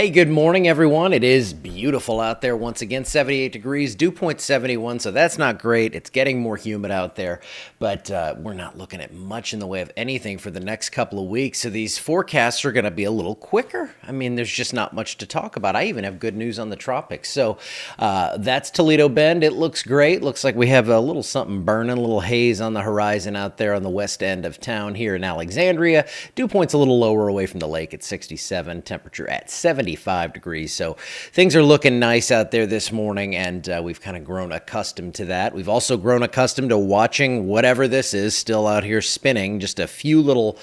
Hey, good morning, everyone. It is beautiful out there once again, 78 degrees, dew point 71, so that's not great. It's getting more humid out there, but we're not looking at much in the way of anything for the next couple of weeks, so these forecasts are going to be a little quicker. I mean, there's just not much to talk about. I even have good news on the tropics. So that's Toledo Bend. It looks great. Looks like we have a little something burning, a little haze on the horizon out there on the west end of town here in Alexandria. Dew point's a little lower away from the lake at 67, temperature at 75 degrees. So things are looking nice out there this morning, and we've kind of grown accustomed to that. We've also grown accustomed to watching whatever this is still out here spinning. Just a few little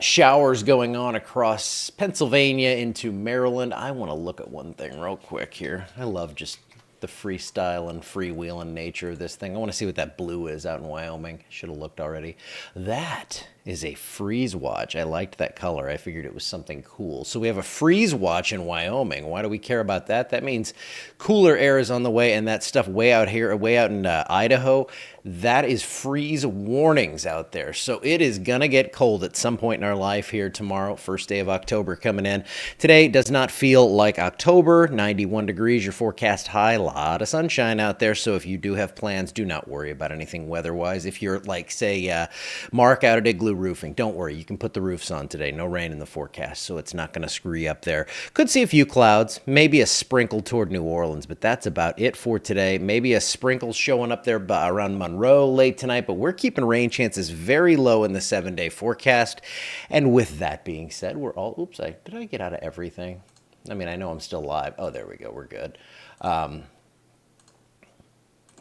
showers going on across Pennsylvania into Maryland. I want to look at one thing real quick here. I love just the freestyle and freewheeling nature of this thing. I want to see what that blue is out in Wyoming. Should have looked already. That is a freeze watch. I liked that color. I figured it was something cool. So we have a freeze watch in Wyoming. Why do we care about that? That means cooler air is on the way, and that stuff way out here, way out in Idaho, that is freeze warnings out there. So it is gonna get cold at some point in our life here tomorrow, first day of October coming in. Today does not feel like October, 91 degrees, your forecast high, a lot of sunshine out there. So if you do have plans, do not worry about anything weather-wise. If you're like, say, Mark out at Igloo Roofing, don't worry, you can put the roofs on today. No rain in the forecast, so it's not gonna screw you up there. Could see a few clouds, maybe a sprinkle toward New Orleans, but that's about it for today. Maybe a sprinkle showing up there around Monroe late tonight, but we're keeping rain chances very low in the 7-day forecast. And with that being said, we're all, oops, did I get out of everything? I mean, I know I'm still live. Oh, there we go, we're good.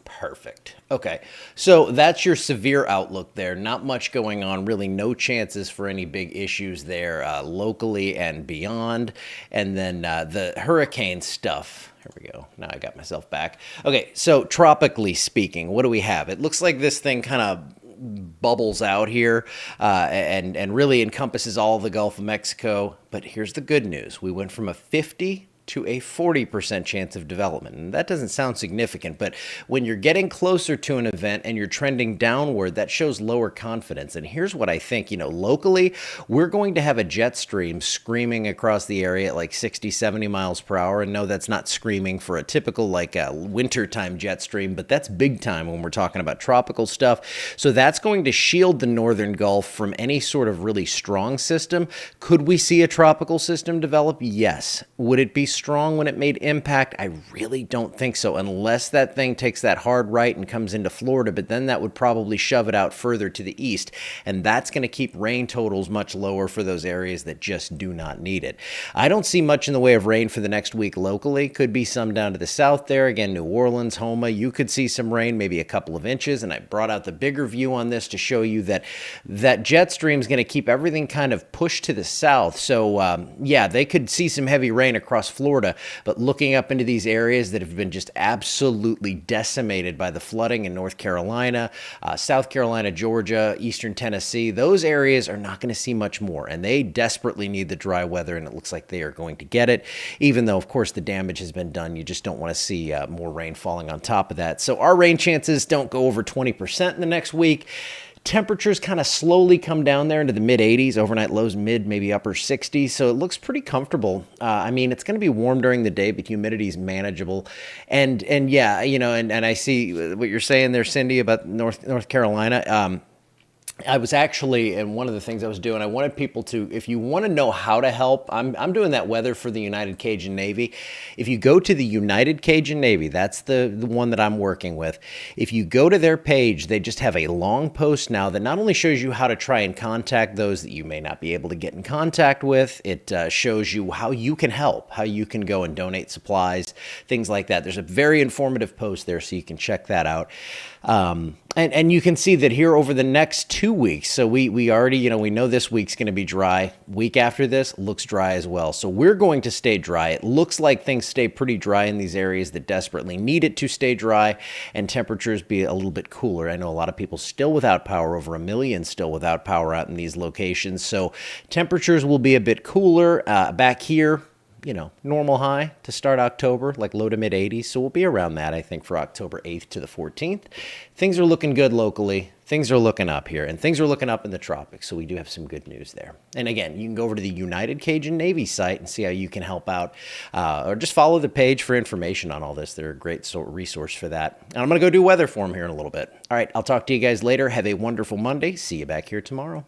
Perfect. Okay, so that's your severe outlook there. Not much going on, really no chances for any big issues there locally and beyond. And then the hurricane stuff. Here we go. Now I got myself back. Okay, so tropically speaking, what do we have? It looks like this thing kind of bubbles out here and really encompasses all of the Gulf of Mexico. But here's the good news. We went from a 50 to a 40% chance of development. And that doesn't sound significant, but when you're getting closer to an event and you're trending downward, that shows lower confidence. And here's what I think, locally, we're going to have a jet stream screaming across the area at like 60, 70 miles per hour. And no, that's not screaming for a typical like a wintertime jet stream, but that's big time when we're talking about tropical stuff. So that's going to shield the northern Gulf from any sort of really strong system. Could we see a tropical system develop? Yes. Would it be strong when it made impact? I really don't think so, unless that thing takes that hard right and comes into Florida, but then that would probably shove it out further to the east, and that's going to keep rain totals much lower for those areas that just do not need it. I don't see much in the way of rain for the next week locally. Could be some down to the south there. Again, New Orleans, Homa, you could see some rain, maybe a couple of inches, and I brought out the bigger view on this to show you that that jet stream is going to keep everything kind of pushed to the south. So yeah, they could see some heavy rain across Florida, but looking up into these areas that have been just absolutely decimated by the flooding in North Carolina, South Carolina, Georgia, Eastern Tennessee, those areas are not going to see much more, and they desperately need the dry weather, and it looks like they are going to get it, even though, of course, the damage has been done. You just don't want to see more rain falling on top of that. So our rain chances don't go over 20% in the next week. Temperatures kind of slowly come down there into the mid 80s, overnight lows mid, maybe upper 60s. So it looks pretty comfortable. I mean, it's going to be warm during the day, but humidity is manageable. And yeah, and I see what you're saying there, Cindy, about North Carolina. I was actually, and one of the things I was doing, I wanted people to, if you want to know how to help, I'm doing that weather for the United Cajun Navy. If you go to the United Cajun Navy, that's the one that I'm working with. If you go to their page, they just have a long post now that not only shows you how to try and contact those that you may not be able to get in contact with, it shows you how you can help, how you can go and donate supplies, things like that. There's a very informative post there, so you can check that out. And you can see that here over the next 2 weeks. So we already, we know this week's going to be dry. Week after this looks dry as well. So we're going to stay dry. It looks like things stay pretty dry in these areas that desperately need it to stay dry, and temperatures be a little bit cooler. I know a lot of people still without power, over 1 million still without power out in these locations. So temperatures will be a bit cooler back here. normal high to start October, like low to mid 80s. So we'll be around that, I think, for October 8th to the 14th. Things are looking good locally. Things are looking up here, and things are looking up in the tropics. So we do have some good news there. And again, you can go over to the United Cajun Navy site and see how you can help out, or just follow the page for information on all this. They're a great resource for that. And I'm going to go do weather for them here in a little bit. All right, I'll talk to you guys later. Have a wonderful Monday. See you back here tomorrow.